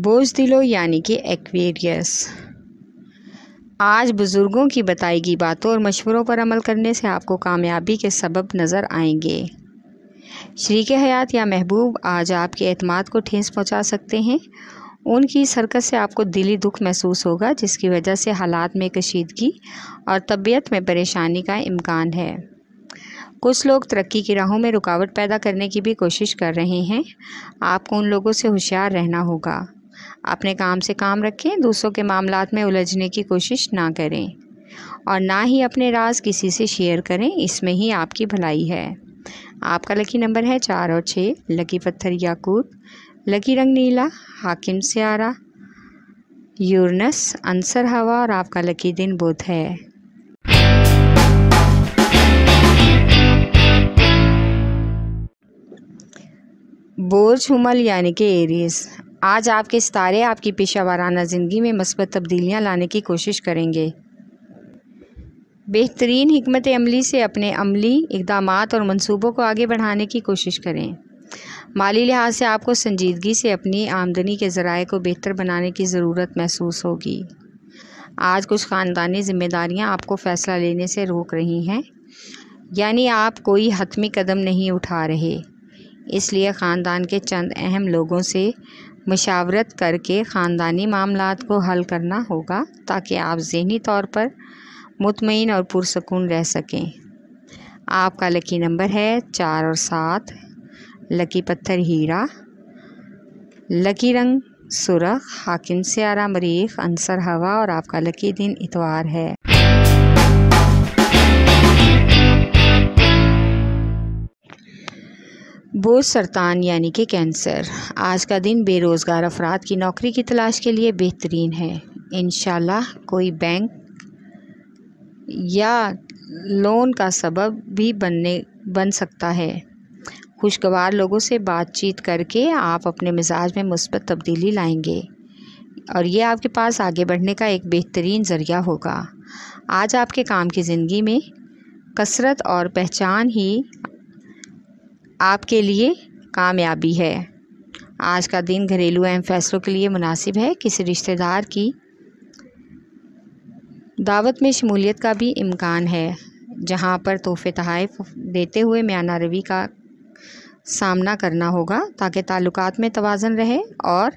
बोझ दिलो यानी कि एक्वेरियस। आज बुज़ुर्गों की बताई गई बातों और मशवरों पर अमल करने से आपको कामयाबी के सबब नज़र आएंगे। शरीके हयात या महबूब आज आपके एतमाद को ठेस पहुंचा सकते हैं। उनकी इस हरकत से आपको दिली दुख महसूस होगा, जिसकी वजह से हालात में कशीदगी और तबीयत में परेशानी का इम्कान है। कुछ लोग तरक्की की राहों में रुकावट पैदा करने की भी कोशिश कर रहे हैं। आपको उन लोगों से होशियार रहना होगा। अपने काम से काम रखें, दूसरों के मामलात में उलझने की कोशिश ना करें और ना ही अपने राज किसी से शेयर करें, इसमें ही आपकी भलाई है। आपका लकी नंबर है 4 और 6। लकी पत्थर याकूत, लकी रंग नीला, हाकिम सियारा यूरनस, अंसर हवा और आपका लकी दिन बुध है। बोझ हुमल यानी कि एरीज। आज आपके सितारे आपकी पेशा वाराना ज़िंदगी में मस्बत तब्दीलियाँ लाने की कोशिश करेंगे। बेहतरीन हिकमत अमली से अपने अमली इक़दामात और मंसूबों को आगे बढ़ाने की कोशिश करें। माली लिहाज से आपको संजीदगी से अपनी आमदनी के ज़राए को बेहतर बनाने की ज़रूरत महसूस होगी। आज कुछ ख़ानदानी ज़िम्मेदारियाँ आपको फ़ैसला लेने से रोक रही हैं, यानी आप कोई हतमी कदम नहीं उठा रहे। इसलिए ख़ानदान के चंद अहम लोगों से मशावरत करके ख़ानदानी मामलात को हल करना होगा, ताकि आप ज़हनी तौर पर मुतमईन और पुरसकून रह सकें। आपका लकी नंबर है 4 और 7। लकी पत्थर हीरा, लकी रंग सुरख, हाकिम सियारा मरीख, अंसर हवा और आपका लकी दिन इतवार है। बोझ सरतान यानी कि कैंसर। आज का दिन बेरोज़गार अफराद की नौकरी की तलाश के लिए बेहतरीन है। इंशाल्लाह कोई बैंक या लोन का सबब भी बन सकता है। खुशगवार लोगों से बातचीत करके आप अपने मिजाज में मुस्बत तब्दीली लाएंगे और ये आपके पास आगे बढ़ने का एक बेहतरीन ज़रिया होगा। आज आपके काम की ज़िंदगी में कसरत और पहचान ही आपके लिए कामयाबी है। आज का दिन घरेलू अहम फैसलों के लिए मुनासिब है। किसी रिश्तेदार की दावत में शमूलियत का भी इम्कान है, जहां पर तोहफ़े तोहफ़े देते हुए मियाना रवि का सामना करना होगा, ताकि ताल्लुकात में तवाज़ुन रहे और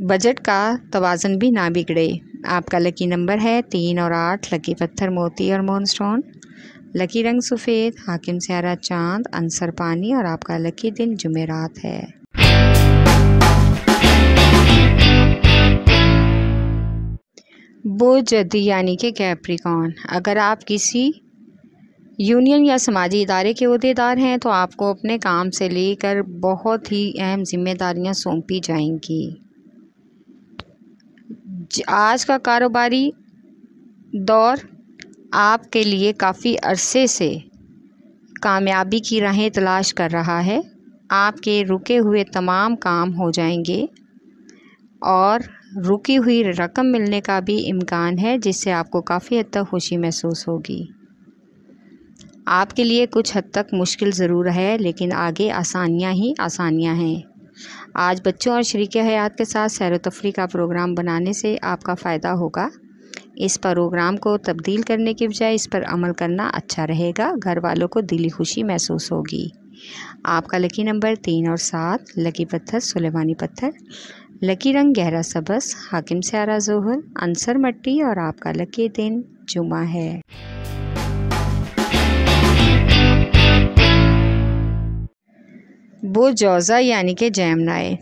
बजट का तवाज़ुन भी ना बिगड़े। आपका लकी नंबर है 3 और 8। लकी पत्थर मोती और मोनस्टोन, लकी रंग सफ़ेद, हाकिम सियारा चांद, अंसर पानी और आपका लकी दिन जुमेरात है। बोझ जद्दी यानी कि कैप्रिकॉर्न। अगर आप किसी यूनियन या समाजी इदारे के ओहदेदार हैं तो आपको अपने काम से लेकर बहुत ही अहम जिम्मेदारियां सौंपी जाएंगी। आज का कारोबारी दौर आपके लिए काफ़ी अरसे से कामयाबी की राहें तलाश कर रहा है। आपके रुके हुए तमाम काम हो जाएंगे और रुकी हुई रकम मिलने का भी इम्कान है, जिससे आपको काफ़ी हद तक खुशी महसूस होगी। आपके लिए कुछ हद तक मुश्किल ज़रूर है, लेकिन आगे आसानियां ही आसानियां हैं। आज बच्चों और शरीके हयात के साथ सैर व तफरीह का प्रोग्राम बनाने से आपका फ़ायदा होगा। इस प्रोग्राम को तब्दील करने के बजाय इस पर अमल करना अच्छा रहेगा। घर वालों को दिली खुशी महसूस होगी। आपका लकी नंबर 3 और 7। लकी पत्थर सुलेमानी पत्थर, लकी रंग गहरा सबस, हाकिम सियारा जोहर, अंसर मट्टी और आपका लकी दिन जुमा है। बोझ जौज़ा यानी कि जेमिनी।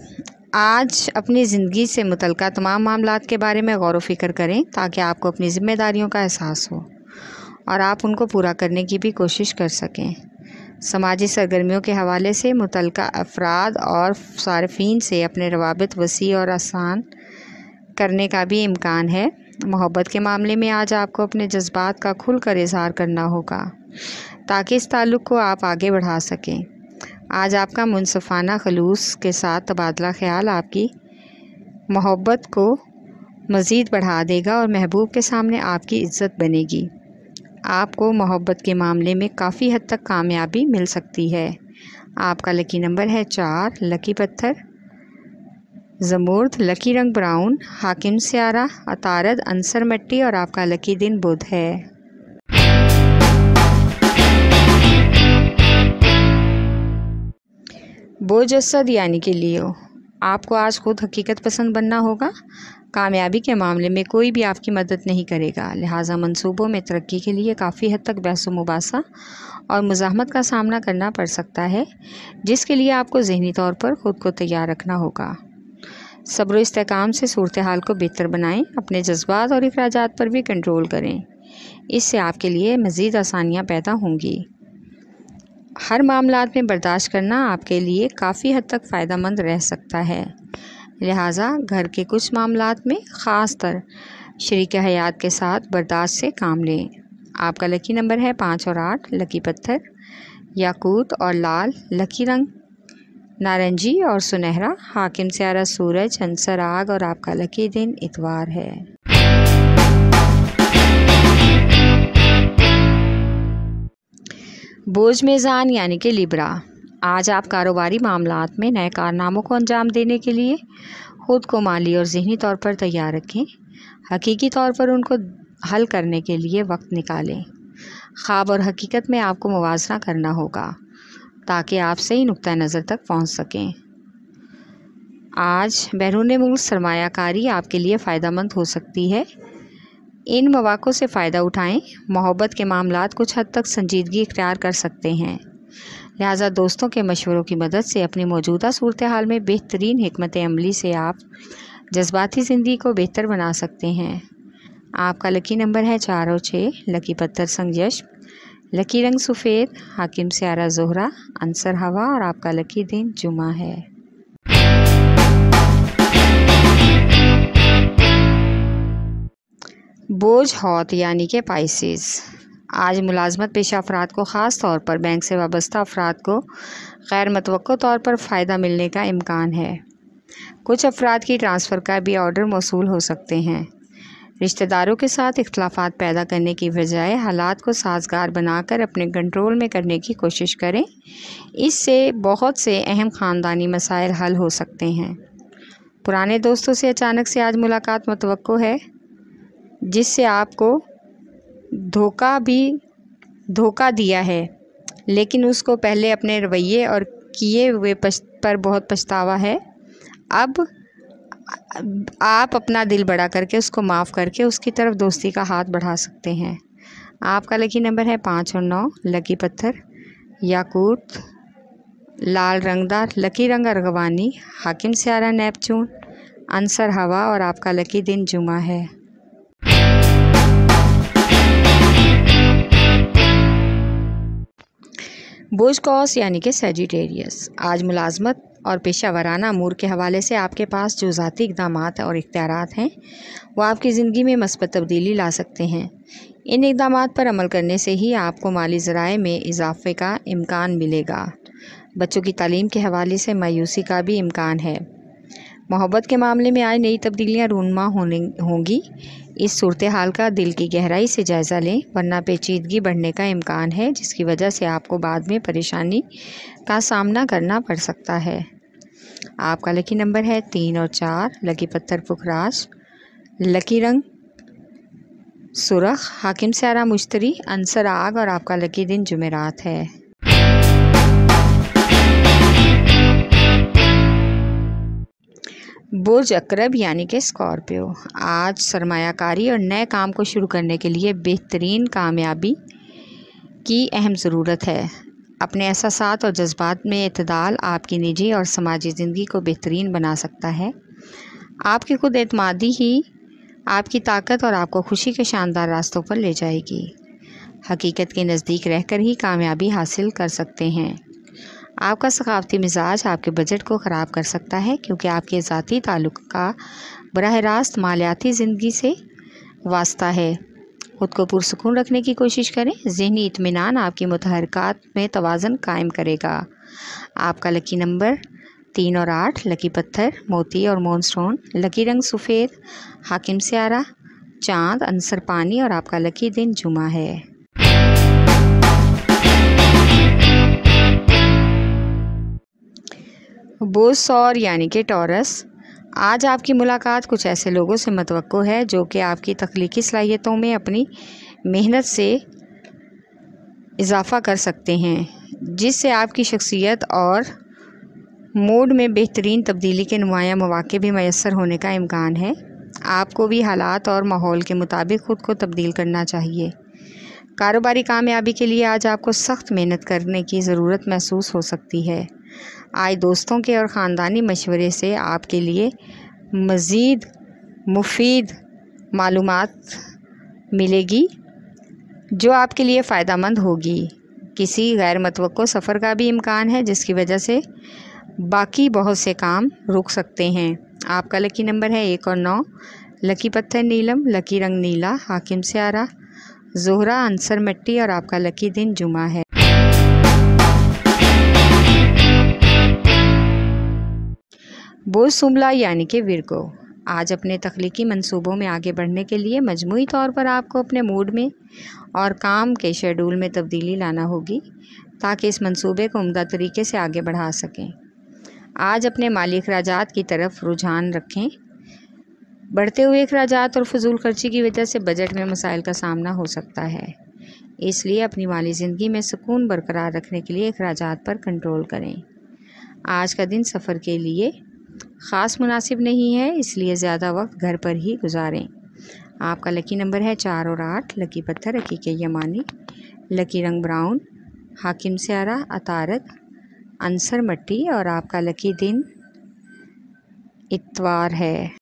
आज अपनी ज़िंदगी से मुतल्लिक़ तमाम मामलात के बारे में गौर व फ़िक्र करें, ताकि आपको अपनी ज़िम्मेदारियों का एहसास हो और आप उनको पूरा करने की भी कोशिश कर सकें। समाजी सरगर्मियों के हवाले से मुतल्लिक़ अफराद और सारिफीन से अपने रवाबित वसी और आसान करने का भी इम्कान है। मोहब्बत के मामले में आज आपको अपने जज्बात का खुलकर इज़हार करना होगा, ताकि इस ताल्लुक़ को आप आगे बढ़ा सकें। आज आपका मुनसफ़ाना खलूस के साथ तबादला ख्याल आपकी मोहब्बत को मज़ीद बढ़ा देगा और महबूब के सामने आपकी इज़्ज़त बनेगी। आपको मोहब्बत के मामले में काफ़ी हद तक कामयाबी मिल सकती है। आपका लकी नंबर है 4। लकी पत्थर ज़मूर्द लकी रंग ब्राउन, हाकिम स्यारा, अतारद अंसर मट्टी और आपका लकी दिन बुध है। बोझ असद यानी कि लियो, आपको आज खुद हकीकत पसंद बनना होगा। कामयाबी के मामले में कोई भी आपकी मदद नहीं करेगा, लिहाजा मंसूबों में तरक्की के लिए काफ़ी हद तक बहस मुबासा और मुज़ाहमत का सामना करना पड़ सकता है, जिसके लिए आपको ज़हनी तौर पर ख़ुद को तैयार रखना होगा। सब्र व इस्तेकाम से सूरत हाल को बेहतर बनाएं, अपने जज्बात और इखराजात पर भी कंट्रोल करें, इससे आपके लिए मज़ीद आसानियाँ पैदा होंगी। हर मामलात में बर्दाश्त करना आपके लिए काफ़ी हद तक फ़ायदेमंद रह सकता है, लिहाजा घर के कुछ मामलात में ख़ासतर शरीक हयात के साथ बर्दाश्त से काम लें। आपका लकी नंबर है 5 और 8, लकी पत्थर याकूत और लाल, लकी रंग नारंगी और सुनहरा, हाकिम स्यारा सूरज, अंसर आग और आपका लकी दिन इतवार है। बोझ मेज़ान यानी कि लिब्रा, आज आप कारोबारी मामलात में नए कारनामों को अंजाम देने के लिए ख़ुद को माली और ज़हनी तौर पर तैयार रखें। हकीकी तौर पर उनको हल करने के लिए वक्त निकालें। ख्वाब और हकीकत में आपको मुवाज़ना करना होगा ताकि आप सही नुक्ता नज़र तक पहुंच सकें। आज बैरून मुल्क सरमायाकारी आपके लिए फ़ायदेमंद हो सकती है। इन मौक़ों से फ़ायदा उठाएं। मोहब्बत के मामलात कुछ हद तक संजीदगी इख्तियार कर सकते हैं, लिहाजा दोस्तों के मशवरों की मदद से अपनी मौजूदा सूरत हाल में बेहतरीन हिकमत अमली से आप जज्बाती ज़िंदगी को बेहतर बना सकते हैं। आपका लकी नंबर है 4 और 6, लकी पत्थर संगयश, लकी रंग सफ़ेद, हाकिम स्यारा ज़ोहरा, अंसर हवा और आपका लकी दिन जुमा है। बोझ हौत यानी कि पाइसेस, आज मुलाजमत पेशा अफराद को ख़ास तौर पर बैंक से वाबस्ता अफराद को गैर मुतवक्को तौर पर फ़ायदा मिलने का इम्कान है। कुछ अफराद की ट्रांसफ़र का भी ऑर्डर मौसूल हो सकते हैं। रिश्तेदारों के साथ इख्तलाफात पैदा करने की बजाय हालात को साजगार बनाकर अपने कंट्रोल में करने की कोशिश करें, इससे बहुत से अहम ख़ानदानी मसाइल हल हो सकते हैं। पुराने दोस्तों से अचानक से आज मुलाकात मुतवक्को है, जिससे आपको धोखा दिया है, लेकिन उसको पहले अपने रवैये और किए हुए पर बहुत पछतावा है। अब आप अपना दिल बड़ा करके उसको माफ़ करके उसकी तरफ दोस्ती का हाथ बढ़ा सकते हैं। आपका लकी नंबर है 5 और 9, लकी पत्थर याकूत, लाल रंगदार, लकी रंग अर्गवानी, हाकिम स्यारा नेपचून, अंसर हवा और आपका लकी दिन जुमा है। बोझ कौस यानी कि सजिटेरियस, आज मुलाजमत और पेशा वराना अमूर के हवाले से आपके पास जो ज़ाती इक़दामात और इख्तियारात हैं वो आपकी ज़िंदगी में मस्बत तब्दीली ला सकते हैं। इन इक़दामात पर अमल करने से ही आपको माली ज़राए में इजाफ़े का इम्कान मिलेगा। बच्चों की तालीम के हवाले से मायूसी का भी इम्कान है। मोहब्बत के मामले में आज नई तब्दीलियाँ रूनुमा होंगी। इस सूरत हाल का दिल की गहराई से जायज़ा लें, वरना पेचीदगी बढ़ने का इम्कान है, जिसकी वजह से आपको बाद में परेशानी का सामना करना पड़ सकता है। आपका लकी नंबर है 3 और 4, लकी पत्थर पुखराज, लकी रंग सुरख, हाकिम स्यारा मुश्तरी, अंसर आग और आपका लकी दिन जुमेरात है। बोझ अकरब यानी कि स्कॉर्पियो, आज सरमायाकारी और नए काम को शुरू करने के लिए बेहतरीन कामयाबी की अहम ज़रूरत है। अपने एहसासात और जज्बात में इत्तेदाल आपकी निजी और समाजी ज़िंदगी को बेहतरीन बना सकता है। आपकी खुद एतमादी ही आपकी ताकत और आपको खुशी के शानदार रास्तों पर ले जाएगी। हकीकत के नज़दीक रहकर ही कामयाबी हासिल कर सकते हैं। आपका सकाफ़ती मिजाज आपके बजट को ख़राब कर सकता है, क्योंकि आपके ज़ाती ताल्लुक़ का बराह रास्त मालियाती ज़िंदगी से वास्ता है। ख़ुद को पुरसुकून रखने की कोशिश करें। ज़हनी इत्मीनान आपकी मुतहरकात में तवाज़न कायम करेगा। आपका लकी नंबर 3 और 8, लकी पत्थर मोती और मोनस्टोन, लकी रंग सफ़ेद, हाकिम स्यारा चाँद, अंसर पानी और आपका लकी दिन जुमा है। बोझ सौर यानी कि टॉरस, आज आपकी मुलाकात कुछ ऐसे लोगों से मतवक्को है जो कि आपकी तख्लीकी सलाहियतों में अपनी मेहनत से इजाफ़ा कर सकते हैं, जिससे आपकी शख्सियत और मूड में बेहतरीन तब्दीली के नुमायाँ मौक़े भी मैसर होने का इम्कान है। आपको भी हालात और माहौल के मुताबिक ख़ुद को तब्दील करना चाहिए। कारोबारी कामयाबी के लिए आज आपको सख्त मेहनत करने की ज़रूरत महसूस हो सकती है। आज दोस्तों के और ख़ानदानी मशवरे से आपके लिए मज़ीद मुफीद मालूमात मिलेगी जो आपके लिए फ़ायदेमंद होगी। किसी गैर मुतवक्को सफ़र का भी इम्कान है, जिसकी वजह से बाकी बहुत से काम रुक सकते हैं। आपका लकी नंबर है 1 और 9। लकी पत्थर नीलम, लकी रंग नीला, हाकिम स्यारा ज़ोहरा, अंसर मिट्टी और आपका लकी दिन जुमा है। बोझ सुमला यानी कि विरगो, आज अपने तख्लीकी मंसूबों में आगे बढ़ने के लिए मजमूई तौर पर आपको अपने मूड में और काम के शेड्यूल में तब्दीली लाना होगी ताकि इस मंसूबे को उम्दा तरीके से आगे बढ़ा सकें। आज अपने माली अखराजात की तरफ रुझान रखें। बढ़ते हुए अखराजात और फजूल खर्ची की वजह से बजट में मसाइल का सामना हो सकता है, इसलिए अपनी माली ज़िंदगी में सुकून बरकरार रखने के लिए अखराजात पर कंट्रोल करें। आज का दिन सफ़र के लिए ख़ास मुनासिब नहीं है, इसलिए ज़्यादा वक्त घर पर ही गुजारें। आपका लकी नंबर है 4 और 8। लकी पत्थर हकीके यमानी, लकी रंग ब्राउन, हाकिम स्यारा अतारक अंसर मट्टी और आपका लकी दिन इतवार है।